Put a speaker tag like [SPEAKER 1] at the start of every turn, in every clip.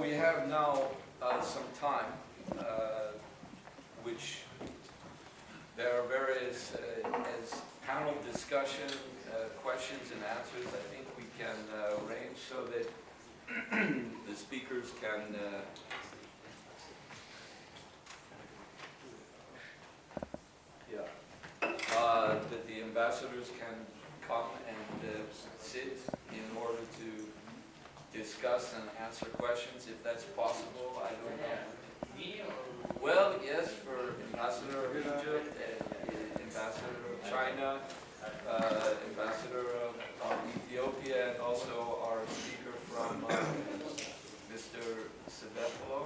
[SPEAKER 1] we have now some time, which there are various, as panel discussion, questions and answers. I think we can arrange so that the speakers can that the ambassadors can come and sit in order to discuss and answer questions, if that's possible. I don't know. Well, yes, for Ambassador of Egypt, Ambassador of China, Ambassador of Ethiopia, and also our speaker from Mr. Sebefalo,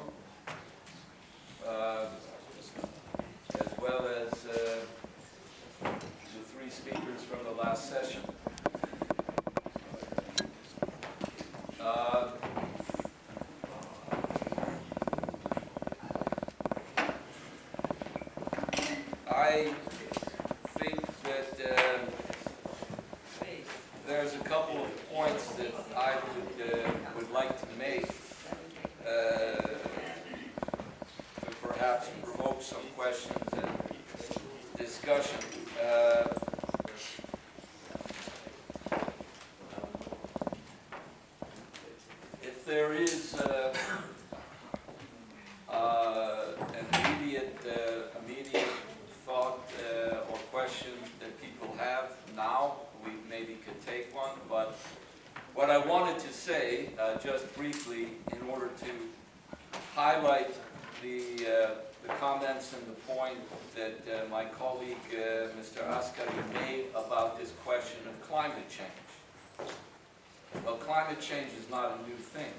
[SPEAKER 1] as well as the three speakers from the last session. I think that there's a couple of points that I would like to make to perhaps provoke some questions and discussion. If there is an immediate thought or question that people have now, we maybe could take one. But what I wanted to say, just briefly, in order to highlight the comments and the point that my colleague, Mr. Askari, made about this question of climate change. Well, climate change is not a new thing.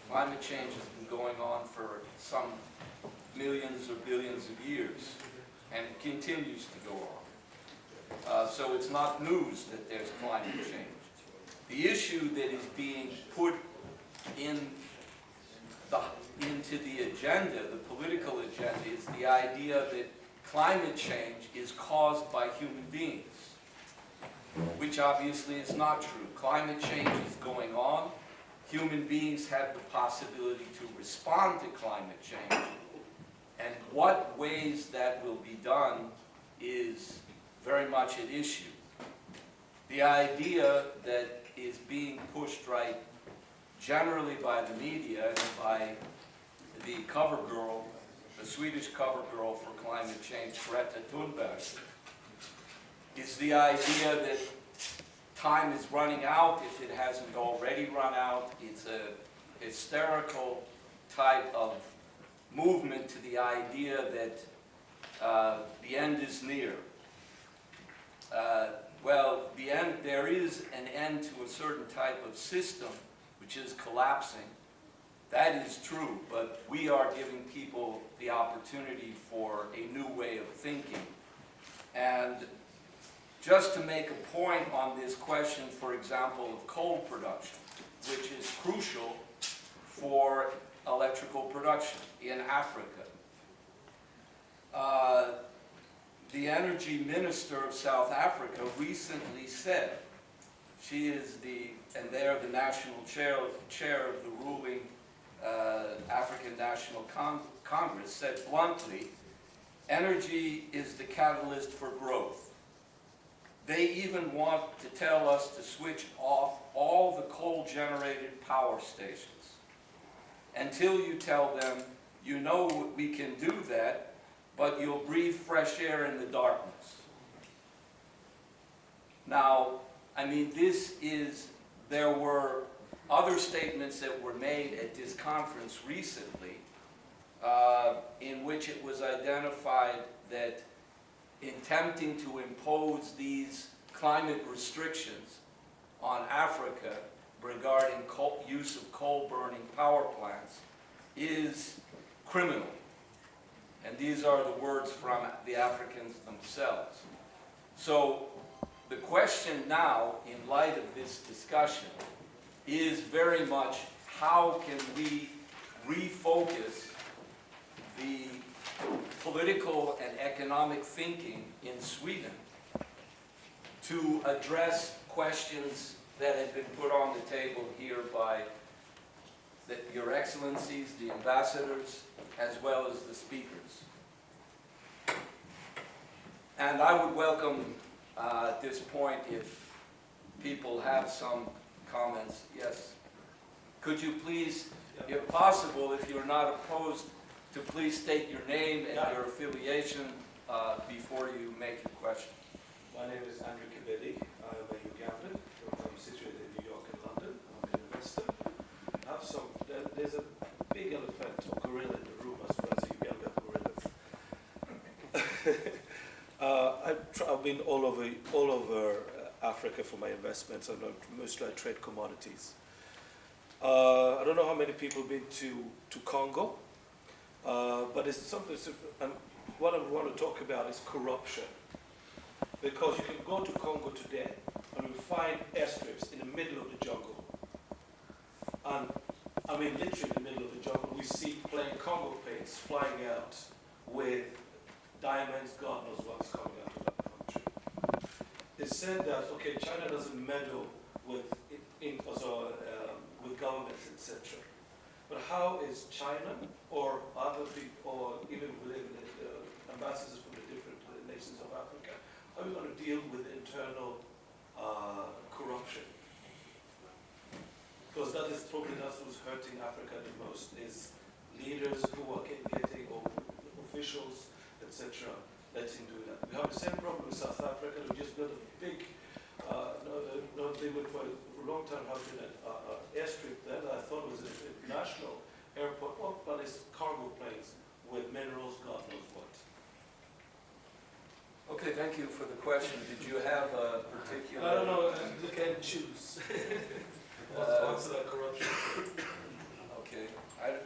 [SPEAKER 1] Climate change has been going on for some millions or billions of years, and it continues to go on. So it's not news that there's climate change. The issue that is being put into the agenda, the political agenda, is the idea that climate change is caused by human beings, which obviously is not true. Climate change is going on. Human beings have the possibility to respond to climate change. And what ways that will be done is very much at issue. The idea that is being pushed right generally by the media and by the cover girl, the Swedish cover girl for climate change, Greta Thunberg, is the idea that time is running out if it hasn't already run out. It's a hysterical type of movement to the idea that the end is near. Well, there is an end to a certain type of system which is collapsing. That is true, but we are giving people the opportunity for a new way of thinking. And just to make a point on this question, for example, of coal production, which is crucial for electrical production in Africa. The energy minister of South Africa recently said, she is and they're the national chair of the ruling African National Congress, said bluntly, energy is the catalyst for growth. They even want to tell us to switch off all the coal-generated power stations. Until you tell them, you know we can do that, but you'll breathe fresh air in the darkness. Now, I mean, there were other statements that were made at this conference recently in which it was identified that in attempting to impose these climate restrictions on Africa regarding use of coal-burning power plants is criminal. And these are the words from the Africans themselves. So the question now, in light of this discussion, is very much how can we refocus the political and economic thinking in Sweden to address questions that have been put on the table here by that Your Excellencies, the ambassadors, as well as the speakers. And I would welcome at this point if people have some comments. Yes. Could you please, if possible, if you're not opposed, to please state your name and your affiliation before you make your question.
[SPEAKER 2] My name is Andrew Kibedi. I'm a Ugandan. I'm situated in New York and London. I'm an investor. There's a big elephant or gorilla in the room as well as Uganda gorillas. I've been all over Africa for my investments, and mostly I trade commodities. I don't know how many people have been to Congo, but it's something. And what I want to talk about is corruption. Because you can go to Congo today and you find airstrips in the middle of the jungle. And I mean literally in the middle of the jungle, we see Congo planes flying out with diamonds, God knows what's coming out of that country. It's said that, okay, China doesn't meddle with governments, etc. But how is China or other people, or even within the ambassadors from the different nations of Africa, how are we going to deal with internal corruption? Because that is probably what's hurting Africa the most, is leaders who are getting or officials, etc., letting do that. We have the same problem in South Africa. We just built a big, they would for a long time have been an airstrip there that I thought was a national airport, but it's cargo planes with minerals, God knows what.
[SPEAKER 1] Okay, thank you for the question. Did you have a particular...
[SPEAKER 2] I don't know, look and choose. What's that corruption?
[SPEAKER 1] Okay.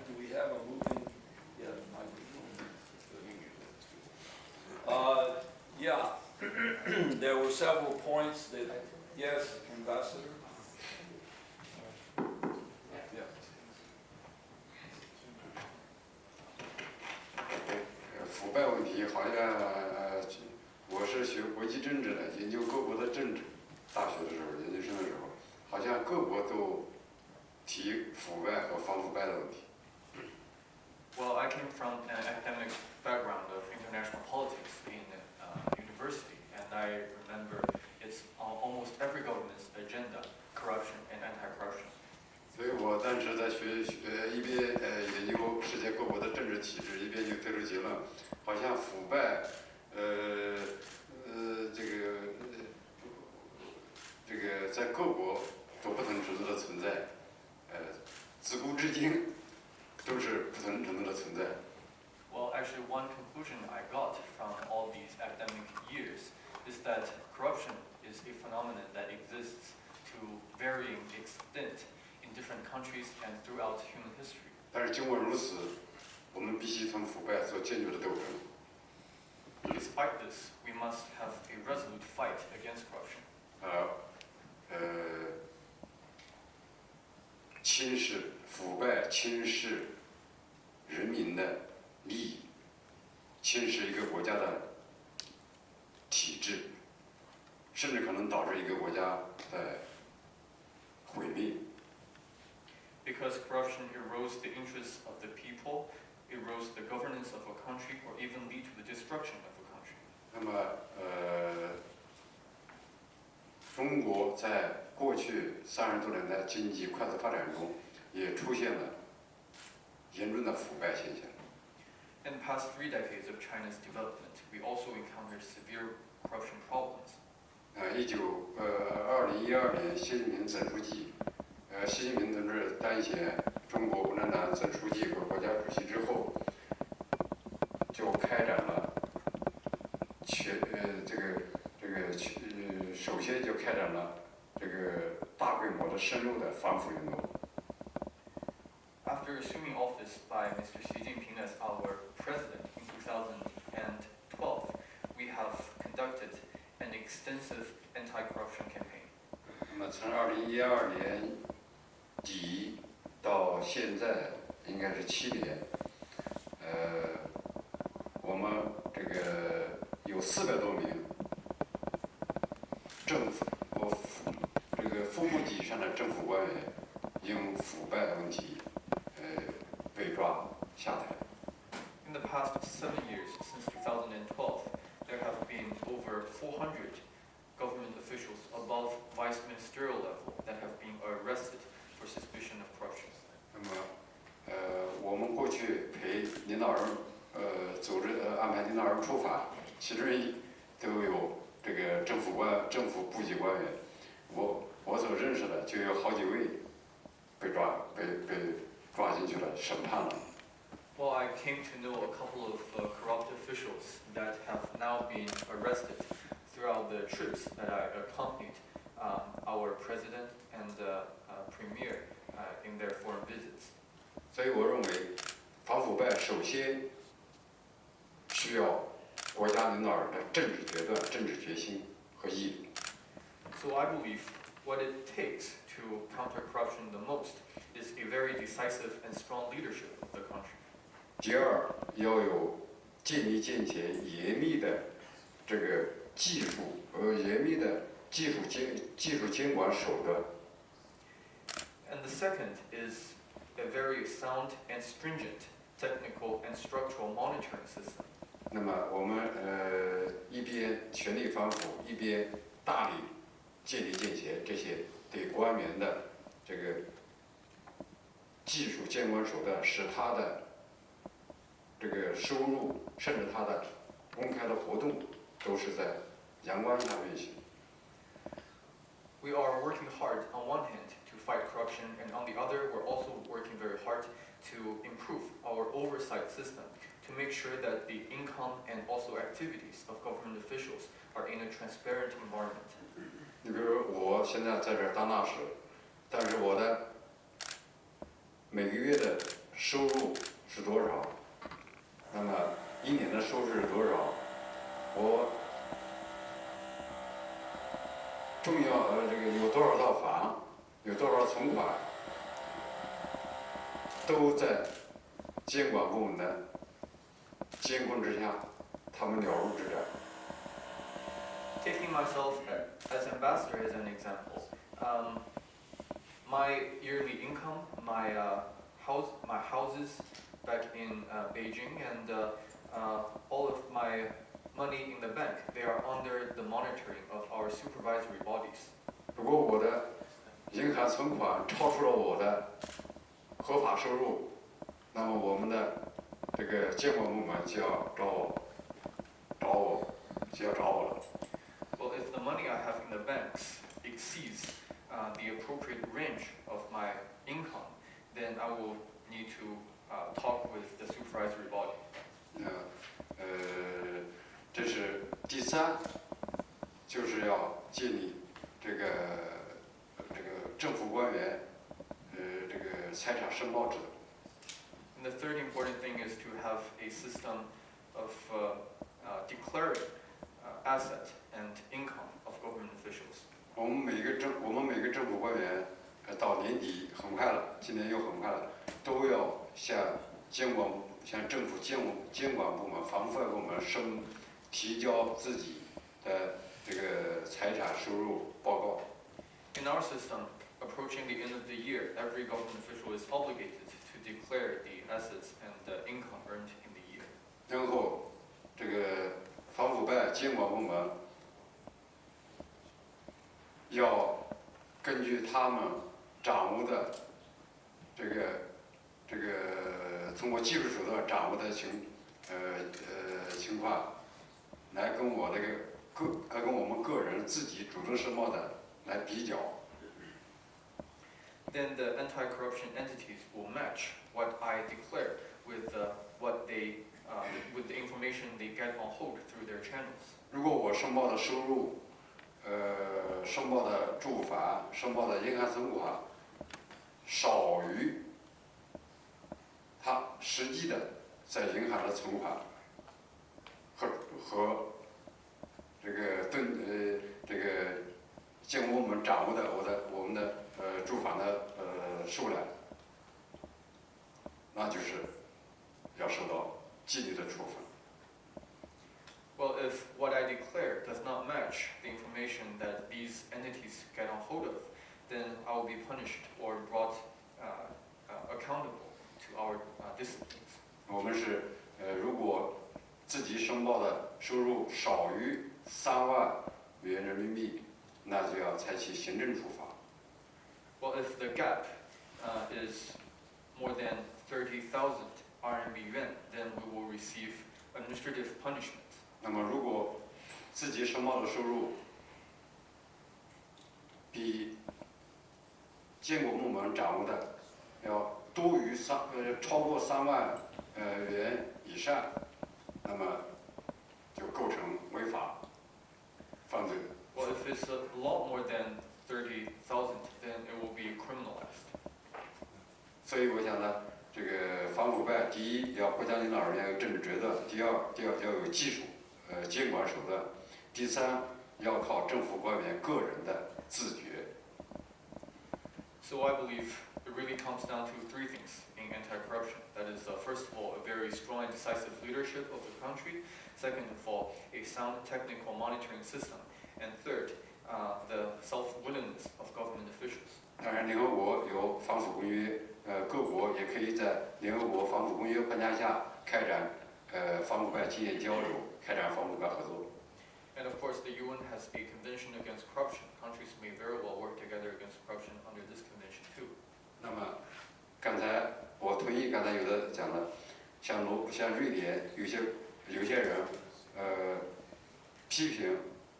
[SPEAKER 1] Do we have a moving... Yeah, yeah. There were several points that... Yes, Ambassador? Yeah.
[SPEAKER 3] 腐败问题好像我是学国际政治的，研究各国的政治。大学的时候，研究生的时候，好像各国都提腐败和反腐败的问题。
[SPEAKER 4] Well, I came from an academic background of international politics in university, and I remember it's on almost every government's agenda, corruption and anti-corruption.
[SPEAKER 3] 所以我当时在一边研究世界各国的政治体制，一边就得出结论，好像腐败，这个在各国都不同程度的存在，自古至今都是不同程度的存在。
[SPEAKER 4] Well, actually, one conclusion I got from all these academic years is that corruption is a phenomenon that exists to varying extent in different countries and throughout human history.
[SPEAKER 3] 但是尽管如此，我们必须同腐败做坚决的斗争。
[SPEAKER 4] Despite this, we must have a resolute fight against corruption.
[SPEAKER 3] 轻视腐败，轻视人民的利益，轻视一个国家的体制，甚至可能导致一个国家的毁灭。
[SPEAKER 4] Because corruption erodes the interests of the people, erodes the governance of a country, or even lead to the destruction of a country.
[SPEAKER 3] 那么，中国在过去30多年的经济快速发展中，也出现了严重的腐败现象。
[SPEAKER 4] In the past 3 decades of China's development, we also encountered severe corruption problems.
[SPEAKER 3] 2012年，习近平总书记，习近平同志当选中国共产党总书记和国家主席之后，就开展了首先就开展了这个大规模的深入的反腐运动。
[SPEAKER 4] After assuming office by Mr. Xi Jinping as our president in 2012, we have conducted an extensive anti-corruption campaign.
[SPEAKER 3] 那么从2012年底到现在应该是7年，我们这个有400多名政府这个副部级以上的政府官员因腐败问题被抓下台。
[SPEAKER 4] In the past 7 years, since 2012, there have been over 400 government officials above vice ministerial level that have been arrested for suspicion of corruption.
[SPEAKER 3] 那么，我们过去陪领导人，组织安排领导人出访，其中都有这个政府部级官员，我所认识的就有好几位被抓进去了，审判了。
[SPEAKER 4] Well, I came to know a couple of corrupt officials that have now been arrested throughout the trips that I accompanied our president and premier in their foreign visits.
[SPEAKER 3] 所以我认为，反腐败首先需要国家领导人的政治决断、政治决心和毅力。
[SPEAKER 4] So I believe what it takes to counter corruption the most is a very decisive and strong leadership of the country.
[SPEAKER 3] 第二，要有建立健全严密的这个技术和严密的技术监管手段。
[SPEAKER 4] And the second is a very sound and stringent technical and structural monitoring system.
[SPEAKER 3] 那么我们一边全力反腐，一边大力建立健全这些对官员的这个技术监管手段，使他的这个收入，甚至他的公开的活动，都是在阳光下运行。
[SPEAKER 4] We are working hard on one hand to fight corruption, and on the other, we're also working very hard to improve our oversight system to make sure that the income and also activities of government officials are in a transparent environment.
[SPEAKER 3] 你比如我现在在这儿当大使，但是我的每个月的收入是多少？那么一年的收入是多少？我重要这个有多少套房，有多少存款，都在监管部门的监控之下，他们了如指掌。
[SPEAKER 4] Taking myself as ambassador as an example, my yearly income, my houses back in Beijing, and all of my money in the bank, they are under the monitoring of our supervisory bodies.
[SPEAKER 3] 如果我的银行存款超出了我的合法收入，那么我们的这个监管部门就要找我了。
[SPEAKER 4] Well, if the money I have in the banks exceeds the appropriate range of my income, then I will need to talk with the supervisory body.
[SPEAKER 3] 这是第三，就是要建立这个政府官员这个财产申报制度。
[SPEAKER 4] And the third important thing is to have a system of declaring asset and income of government officials.
[SPEAKER 3] 我们每个政府官员，到年底很快了，今年又很快了，都要向政府监管部门、反腐败部门提交自己的这个财产收入报告。
[SPEAKER 4] In our system, approaching the end of the year, every government official is obligated to declare the assets and the income earned in the year.
[SPEAKER 3] 然后，这个反腐败监管部门要根据他们掌握的这个通过技术手段掌握的情况，来跟我们个人自己主动申报的来比较。
[SPEAKER 4] Then the anti-corruption entities will match what I declare with with the information they get on hold through their channels.
[SPEAKER 3] 如果我申报的收入，申报的住房、申报的银行存款少于他实际的在银行的存款和这个监管部门掌握的我们的住房的数量，那就是要受到纪律的处分。
[SPEAKER 4] Well, if what I declare does not match the information that these entities get on hold of, then I will be punished or brought accountable to to our disciplines.
[SPEAKER 3] 我们是如果自己申报的收入少于3万元人民币，那就要采取行政处罚。
[SPEAKER 4] Well, if the gap is more than 30,000 RMB yuan, then we will receive administrative punishment.
[SPEAKER 3] 那么如果自己申报的收入比监管部门掌握的要多于超过3万元以上，那么就构成违法犯罪。
[SPEAKER 4] Well, if it's a lot more than 30,000, then it will be criminalized.
[SPEAKER 3] 所以我想呢，这个反腐败，第一要国家领导人要有政治决断，第二要有技术监管手段，第三要靠政府官员个人的自觉。
[SPEAKER 4] So I believe it really comes down to three things in anti-corruption. That is, first of all, a very strong and decisive leadership of the country. Second of all, a sound technical monitoring system. And third, the self-willingness of government officials.
[SPEAKER 3] 当然，联合国有反腐公约，各国也可以在联合国反腐公约框架下开展反腐败经验交流，开展反腐败合作。
[SPEAKER 4] And of course, the UN has a convention against corruption. Countries may very well work together against corruption under this convention too.
[SPEAKER 3] 那么，刚才我同意刚才有的讲的，像瑞典有些人批评